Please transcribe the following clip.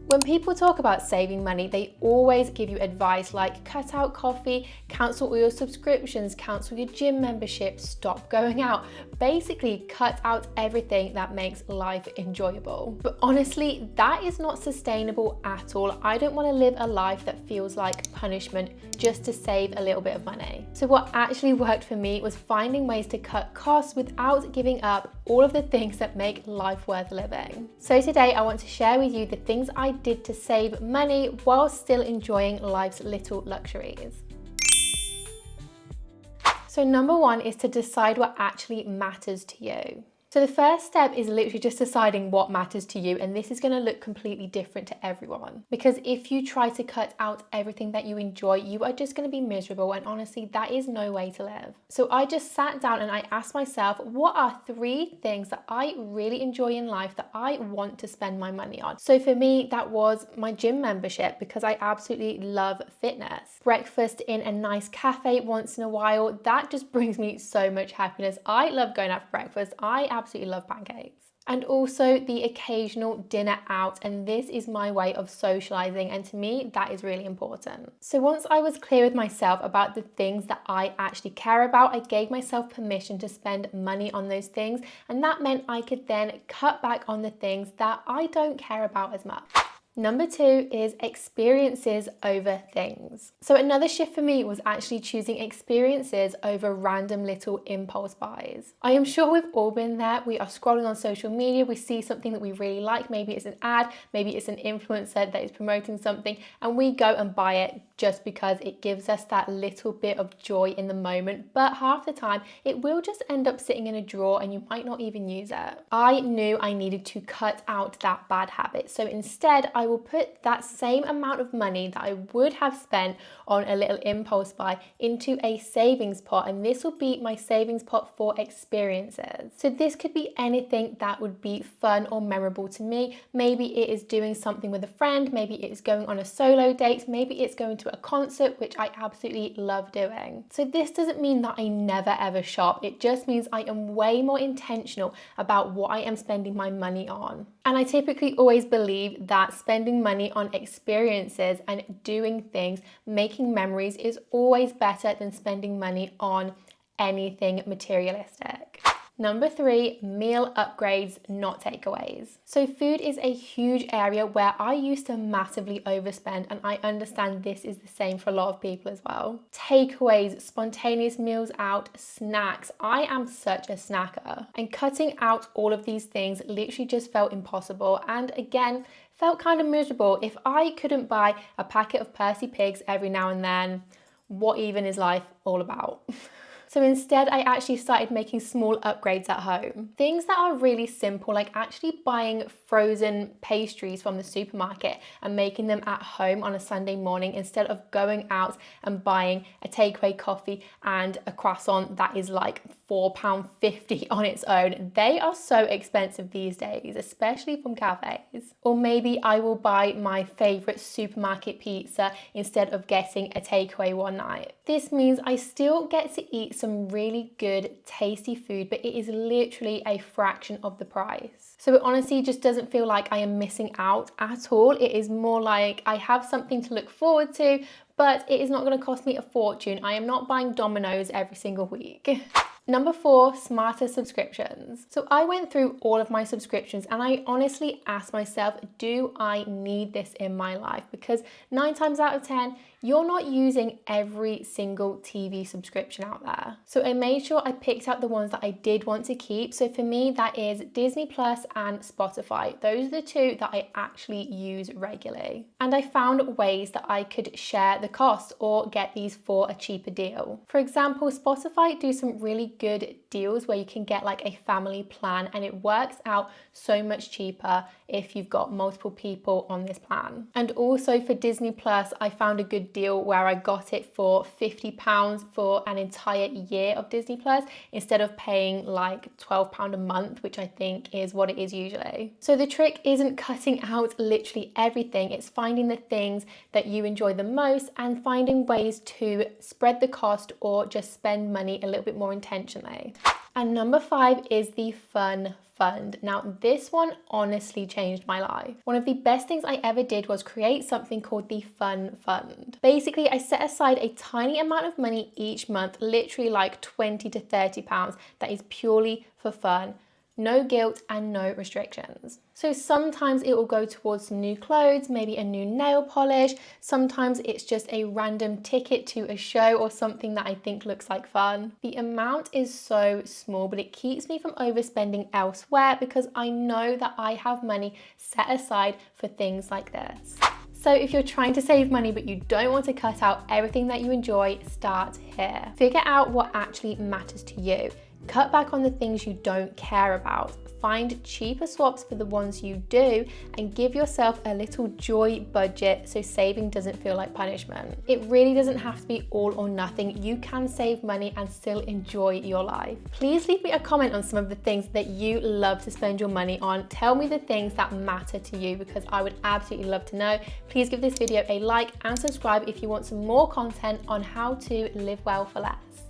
When people talk about saving money, they always give you advice like cut out coffee, cancel all your subscriptions, cancel your gym membership, stop going out. Basically, cut out everything that makes life enjoyable. But honestly, that is not sustainable at all. I don't want to live a life that feels like punishment just to save a little bit of money. So what actually worked for me was finding ways to cut costs without giving up all of the things that make life worth living. So today I want to share with you the things I did to save money while still enjoying life's little luxuries. So number one is to decide what actually matters to you. So the first step is literally just deciding what matters to you, and this is going to look completely different to everyone. Because if you try to cut out everything that you enjoy, you are just going to be miserable, and honestly, that is no way to live. So I just sat down and I asked myself, what are 3 things that I really enjoy in life that I want to spend my money on? So for me, that was my gym membership, because I absolutely love fitness. Breakfast in a nice cafe once in a while, that just brings me so much happiness. I love going out for breakfast. I absolutely love pancakes. And also the occasional dinner out, and this is my way of socializing, and to me that is really important. So once I was clear with myself about the things that I actually care about, I gave myself permission to spend money on those things, and that meant I could then cut back on the things that I don't care about as much. Number 2 is experiences over things. So another shift for me was actually choosing experiences over random little impulse buys. I am sure we've all been there. We are scrolling on social media, we see something that we really like, maybe it's an ad, maybe it's an influencer that is promoting something, and we go and buy it just because it gives us that little bit of joy in the moment, but half the time it will just end up sitting in a drawer and you might not even use it. I knew I needed to cut out that bad habit, so instead I will put that same amount of money that I would have spent on a little impulse buy into a savings pot, and this will be my savings pot for experiences. So this could be anything that would be fun or memorable to me. Maybe it is doing something with a friend, maybe it is going on a solo date, maybe it's going to a concert, which I absolutely love doing. So this doesn't mean that I never ever shop, it just means I am way more intentional about what I am spending my money on. And I typically always believe that spending money on experiences and doing things, making memories, is always better than spending money on anything materialistic. Number 3, meal upgrades, not takeaways. So food is a huge area where I used to massively overspend, and I understand this is the same for a lot of people as well. Takeaways, spontaneous meals out, snacks. I am such a snacker, and cutting out all of these things literally just felt impossible, and again, felt kind of miserable. If I couldn't buy a packet of Percy Pigs every now and then, what even is life all about? So instead, I actually started making small upgrades at home. Things that are really simple, like actually buying frozen pastries from the supermarket and making them at home on a Sunday morning instead of going out and buying a takeaway coffee and a croissant that is like £4.50 on its own. They are so expensive these days, especially from cafes. Or maybe I will buy my favorite supermarket pizza instead of getting a takeaway one night. This means I still get to eat some really good, tasty food, but it is literally a fraction of the price. So it honestly just doesn't feel like I am missing out at all. It is more like I have something to look forward to, but it is not going to cost me a fortune. I am not buying Domino's every single week. Number 4, smarter subscriptions. So I went through all of my subscriptions and I honestly asked myself, do I need this in my life? Because 9 times out of 10, you're not using every single TV subscription out there. So I made sure I picked out the ones that I did want to keep. So for me, that is Disney Plus and Spotify. Those are the 2 that I actually use regularly. And I found ways that I could share the cost or get these for a cheaper deal. For example, Spotify do some really good deals where you can get like a family plan, and it works out so much cheaper if you've got multiple people on this plan. And also for Disney Plus, I found a good deal where I got it for £50 for an entire year of Disney Plus instead of paying like £12 a month, which I think is what it is usually. So the trick isn't cutting out literally everything, it's finding the things that you enjoy the most and finding ways to spread the cost or just spend money a little bit more intentionally. And number 5 is the fun fund. Now, this one honestly changed my life. One of the best things I ever did was create something called the Fun Fund. Basically, I set aside a tiny amount of money each month, literally like 20 to 30 pounds, that is purely for fun. No guilt and no restrictions. So sometimes it will go towards some new clothes, maybe a new nail polish. Sometimes it's just a random ticket to a show or something that I think looks like fun. The amount is so small, but it keeps me from overspending elsewhere because I know that I have money set aside for things like this. So if you're trying to save money but you don't want to cut out everything that you enjoy, start here. Figure out what actually matters to you. Cut back on the things you don't care about. Find cheaper swaps for the ones you do, and give yourself a little joy budget so saving doesn't feel like punishment. It really doesn't have to be all or nothing. You can save money and still enjoy your life. Please leave me a comment on some of the things that you love to spend your money on. Tell me the things that matter to you because I would absolutely love to know. Please give this video a like and subscribe if you want some more content on how to live well for less.